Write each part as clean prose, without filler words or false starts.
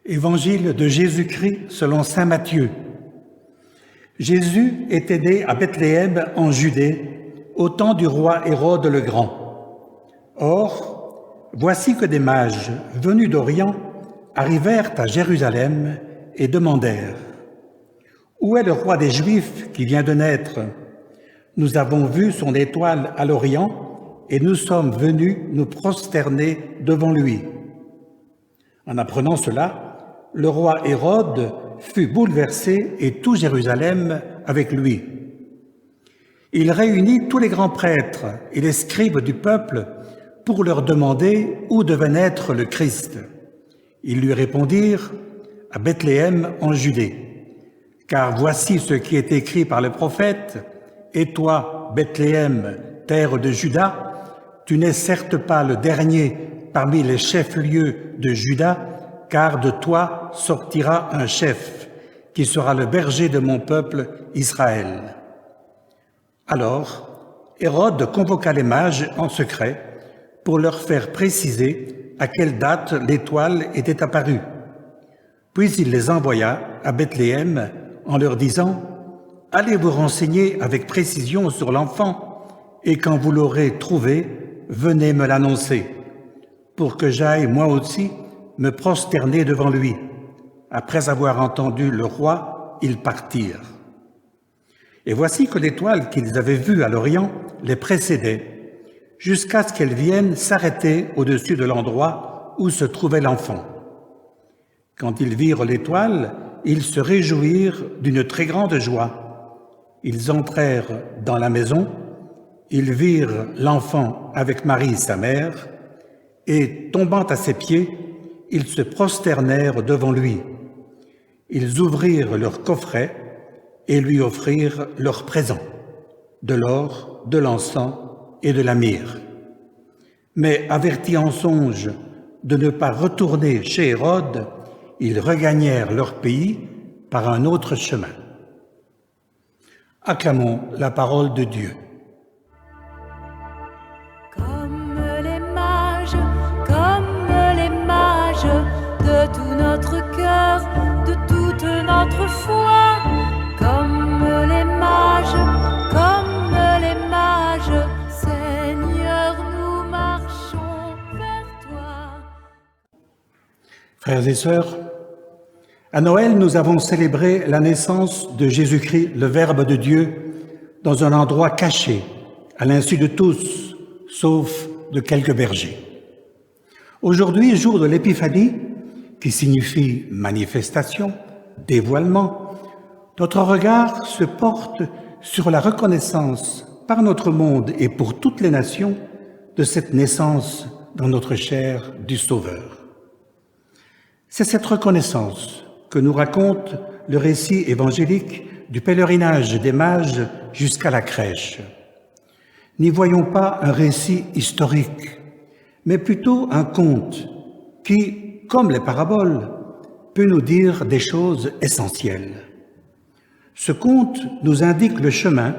Évangile de Jésus-Christ selon saint Matthieu. Jésus était né à Bethléem en Judée, au temps du roi Hérode le Grand. Or, voici que des mages venus d'Orient arrivèrent à Jérusalem et demandèrent « Où est le roi des Juifs qui vient de naître? Nous avons vu son étoile à l'Orient et nous sommes venus nous prosterner devant lui. » En apprenant cela, le roi Hérode fut bouleversé et tout Jérusalem avec lui. Il réunit tous les grands prêtres et les scribes du peuple pour leur demander où devait naître le Christ. Ils lui répondirent « À Bethléem en Judée. Car voici ce qui est écrit par le prophète « Et toi, Bethléem, terre de Juda, tu n'es certes pas le dernier parmi les chefs-lieux de Juda, car de toi sortira un chef, qui sera le berger de mon peuple Israël. » Alors, Hérode convoqua les mages en secret pour leur faire préciser à quelle date l'étoile était apparue. Puis il les envoya à Bethléem en leur disant « Allez vous renseigner avec précision sur l'enfant, et quand vous l'aurez trouvé, venez me l'annoncer, pour que j'aille moi aussi me prosterner devant lui. » Après avoir entendu le roi, ils partirent. Et voici que l'étoile qu'ils avaient vue à l'Orient les précédait, jusqu'à ce qu'elle vienne s'arrêter au-dessus de l'endroit où se trouvait l'enfant. Quand ils virent l'étoile, ils se réjouirent d'une très grande joie. Ils entrèrent dans la maison, ils virent l'enfant avec Marie sa mère, et tombant à ses pieds, ils se prosternèrent devant lui. Ils ouvrirent leur coffret et lui offrirent leurs présents, de l'or, de l'encens et de la myrrhe. Mais avertis en songe de ne pas retourner chez Hérode, ils regagnèrent leur pays par un autre chemin. Acclamons la parole de Dieu. De tout notre cœur, de toute notre foi, comme les mages, Seigneur, nous marchons vers toi. Frères et sœurs, à Noël, nous avons célébré la naissance de Jésus-Christ, le Verbe de Dieu, dans un endroit caché, à l'insu de tous, sauf de quelques bergers. Aujourd'hui, jour de l'Épiphanie, qui signifie manifestation, dévoilement, notre regard se porte sur la reconnaissance par notre monde et pour toutes les nations de cette naissance dans notre chair du Sauveur. C'est cette reconnaissance que nous raconte le récit évangélique du pèlerinage des mages jusqu'à la crèche. N'y voyons pas un récit historique, mais plutôt un conte qui, comme les paraboles, peut nous dire des choses essentielles. Ce conte nous indique le chemin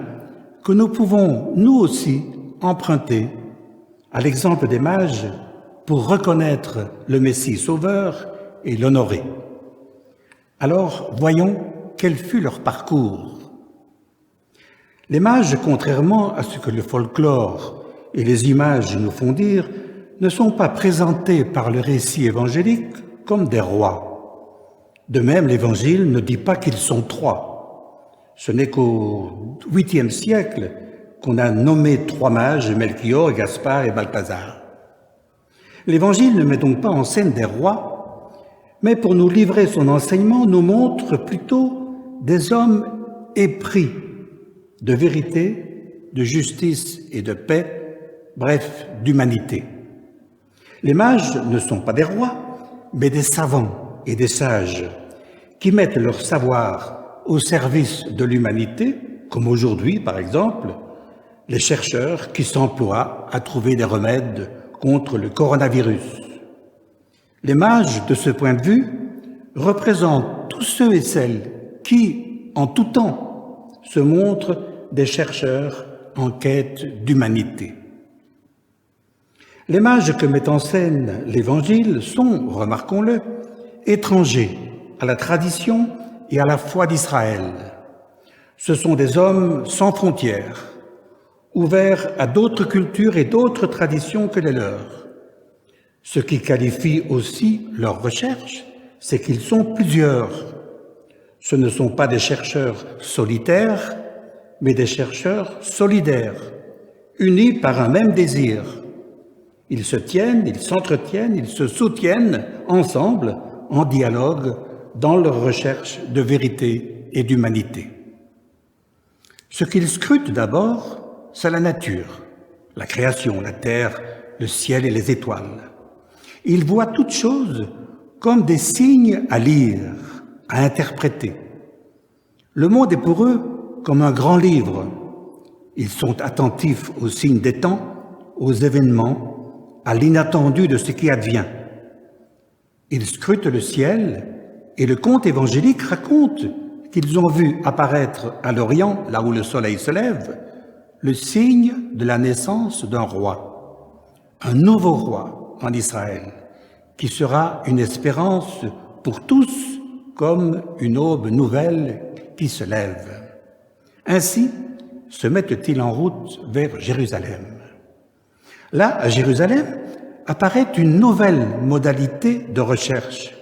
que nous pouvons, nous aussi, emprunter, à l'exemple des mages, pour reconnaître le Messie sauveur et l'honorer. Alors, voyons quel fut leur parcours. Les mages, contrairement à ce que le folklore et les images nous font dire, ne sont pas présentés par le récit évangélique comme des rois. De même, l'Évangile ne dit pas qu'ils sont trois. Ce n'est qu'au 8e siècle qu'on a nommé trois mages, Melchior, Gaspard et Balthazar. L'Évangile ne met donc pas en scène des rois, mais pour nous livrer son enseignement, nous montre plutôt des hommes épris de vérité, de justice et de paix, bref, d'humanité. Les mages ne sont pas des rois, mais des savants et des sages qui mettent leur savoir au service de l'humanité, comme aujourd'hui, par exemple, les chercheurs qui s'emploient à trouver des remèdes contre le coronavirus. Les mages, de ce point de vue, représentent tous ceux et celles qui, en tout temps, se montrent des chercheurs en quête d'humanité. Les mages que met en scène l'Évangile sont, remarquons-le, étrangers à la tradition et à la foi d'Israël. Ce sont des hommes sans frontières, ouverts à d'autres cultures et d'autres traditions que les leurs. Ce qui qualifie aussi leur recherche, c'est qu'ils sont plusieurs. Ce ne sont pas des chercheurs solitaires, mais des chercheurs solidaires, unis par un même désir. Ils se tiennent, ils s'entretiennent, ils se soutiennent ensemble, en dialogue, dans leur recherche de vérité et d'humanité. Ce qu'ils scrutent d'abord, c'est la nature, la création, la terre, le ciel et les étoiles. Ils voient toutes choses comme des signes à lire, à interpréter. Le monde est pour eux comme un grand livre. Ils sont attentifs aux signes des temps, aux événements, à l'inattendu de ce qui advient. Ils scrutent le ciel et le conte évangélique raconte qu'ils ont vu apparaître à l'Orient, là où le soleil se lève, le signe de la naissance d'un roi, un nouveau roi en Israël, qui sera une espérance pour tous comme une aube nouvelle qui se lève. Ainsi se mettent-ils en route vers Jérusalem. Là, à Jérusalem, apparaît une nouvelle modalité de recherche.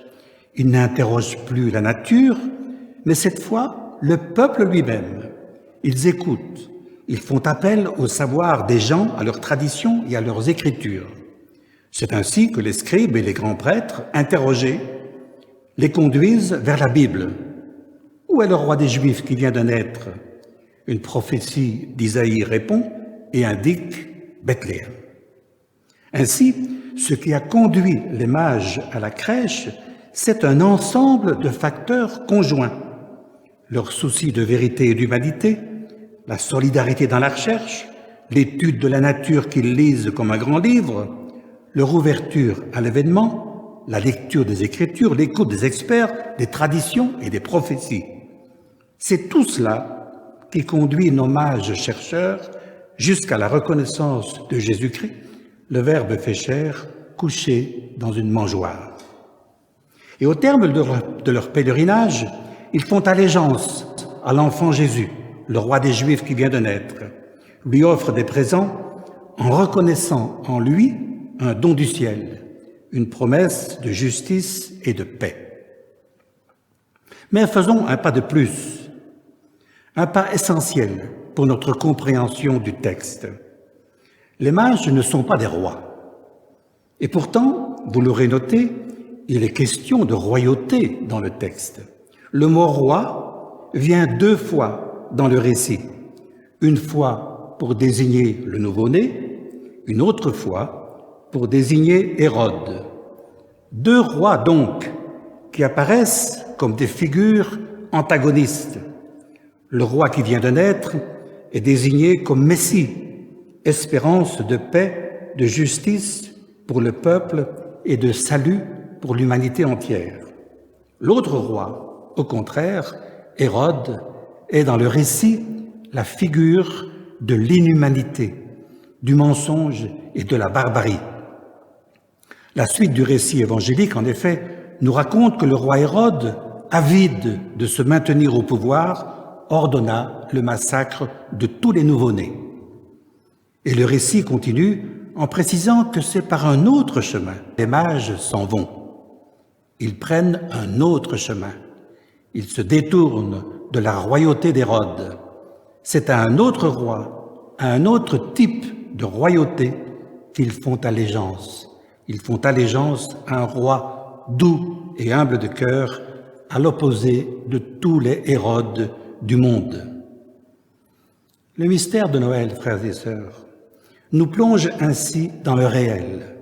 Ils n'interrogent plus la nature, mais cette fois, le peuple lui-même. Ils écoutent, ils font appel au savoir des gens, à leurs traditions et à leurs écritures. C'est ainsi que les scribes et les grands prêtres, interrogés, les conduisent vers la Bible. Où est le roi des Juifs qui vient de naître? Une prophétie d'Isaïe répond et indique Bethléem. Ainsi, ce qui a conduit les mages à la crèche, c'est un ensemble de facteurs conjoints. Leur souci de vérité et d'humanité, la solidarité dans la recherche, l'étude de la nature qu'ils lisent comme un grand livre, leur ouverture à l'événement, la lecture des Écritures, l'écoute des experts, des traditions et des prophéties. C'est tout cela qui conduit nos mages chercheurs jusqu'à la reconnaissance de Jésus-Christ, le Verbe fait chair, couché dans une mangeoire. Et au terme de leur pèlerinage, ils font allégeance à l'enfant Jésus, le roi des Juifs qui vient de naître, lui offrent des présents en reconnaissant en lui un don du ciel, une promesse de justice et de paix. Mais faisons un pas de plus, un pas essentiel pour notre compréhension du texte. Les mages ne sont pas des rois. Et pourtant, vous l'aurez noté, il est question de royauté dans le texte. Le mot roi vient 2 fois dans le récit. Une fois pour désigner le nouveau-né, une autre fois pour désigner Hérode. 2 rois donc qui apparaissent comme des figures antagonistes. Le roi qui vient de naître est désigné comme Messie, espérance de paix, de justice pour le peuple et de salut pour l'humanité entière. L'autre roi, au contraire, Hérode, est dans le récit la figure de l'inhumanité, du mensonge et de la barbarie. La suite du récit évangélique, en effet, nous raconte que le roi Hérode, avide de se maintenir au pouvoir, ordonna le massacre de tous les nouveau-nés. Et le récit continue en précisant que c'est par un autre chemin. Les mages s'en vont. Ils prennent un autre chemin. Ils se détournent de la royauté d'Hérode. C'est à un autre roi, à un autre type de royauté qu'ils font allégeance. Ils font allégeance à un roi doux et humble de cœur, à l'opposé de tous les Hérodes du monde. Le mystère de Noël, frères et sœurs, nous plonge ainsi dans le réel,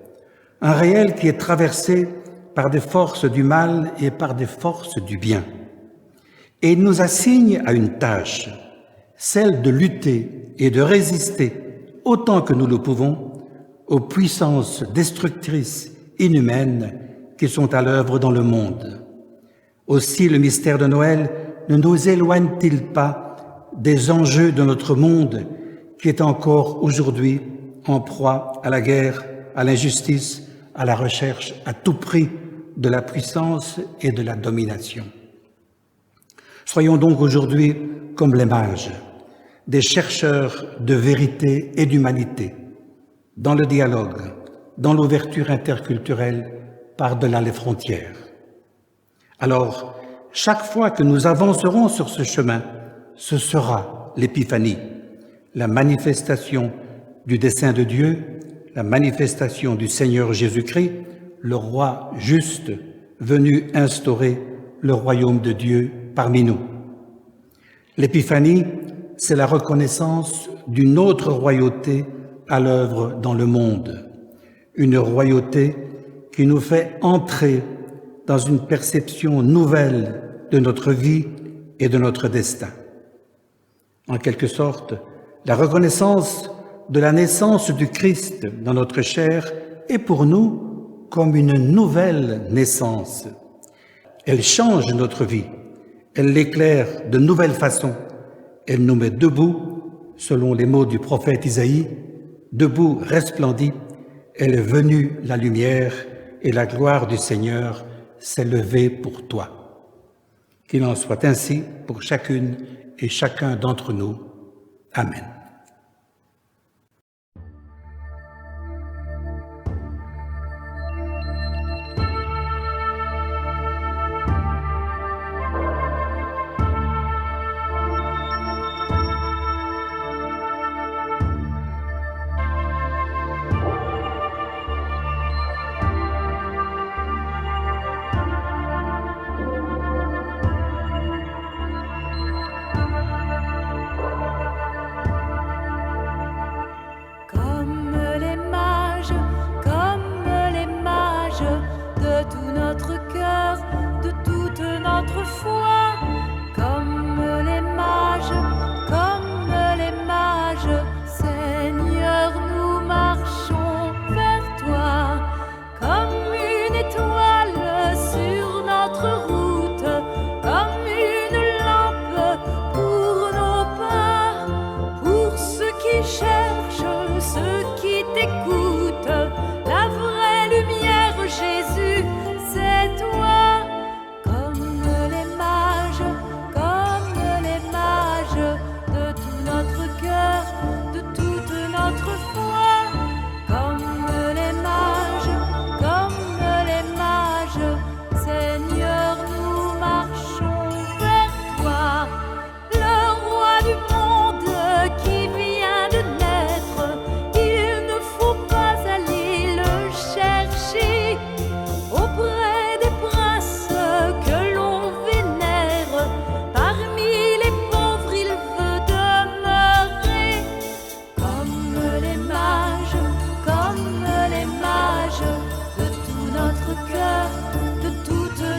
un réel qui est traversé par des forces du mal et par des forces du bien. Et il nous assigne à une tâche, celle de lutter et de résister autant que nous le pouvons aux puissances destructrices, inhumaines qui sont à l'œuvre dans le monde. Aussi le mystère de Noël ne nous éloigne-t-il pas des enjeux de notre monde qui est encore aujourd'hui en proie à la guerre, à l'injustice, à la recherche à tout prix de la puissance et de la domination. Soyons donc aujourd'hui comme les mages, des chercheurs de vérité et d'humanité, dans le dialogue, dans l'ouverture interculturelle, par-delà les frontières. Alors, chaque fois que nous avancerons sur ce chemin, ce sera l'épiphanie, la manifestation du dessein de Dieu, la manifestation du Seigneur Jésus-Christ, le roi juste, venu instaurer le royaume de Dieu parmi nous. L'épiphanie, c'est la reconnaissance d'une autre royauté à l'œuvre dans le monde, une royauté qui nous fait entrer dans une perception nouvelle de notre vie et de notre destin. En quelque sorte, la reconnaissance de la naissance du Christ dans notre chair est pour nous comme une nouvelle naissance. Elle change notre vie, elle l'éclaire de nouvelles façons, elle nous met debout, selon les mots du prophète Isaïe, debout resplendit, elle est venue la lumière et la gloire du Seigneur s'est levée pour toi. Qu'il en soit ainsi pour chacune et chacun d'entre nous. Amen.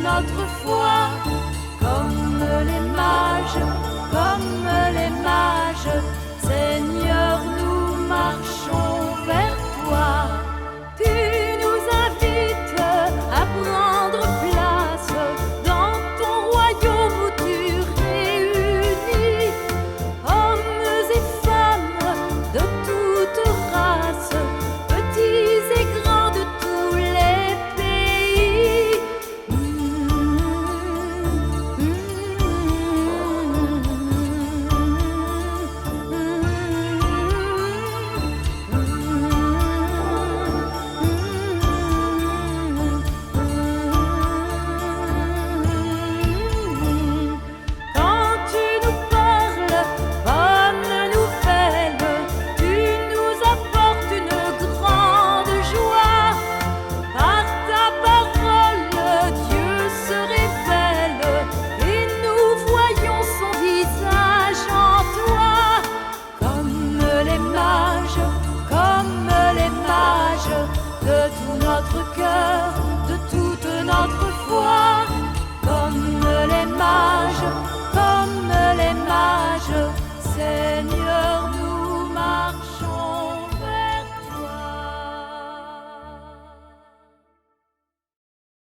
notre foi, comme les mages.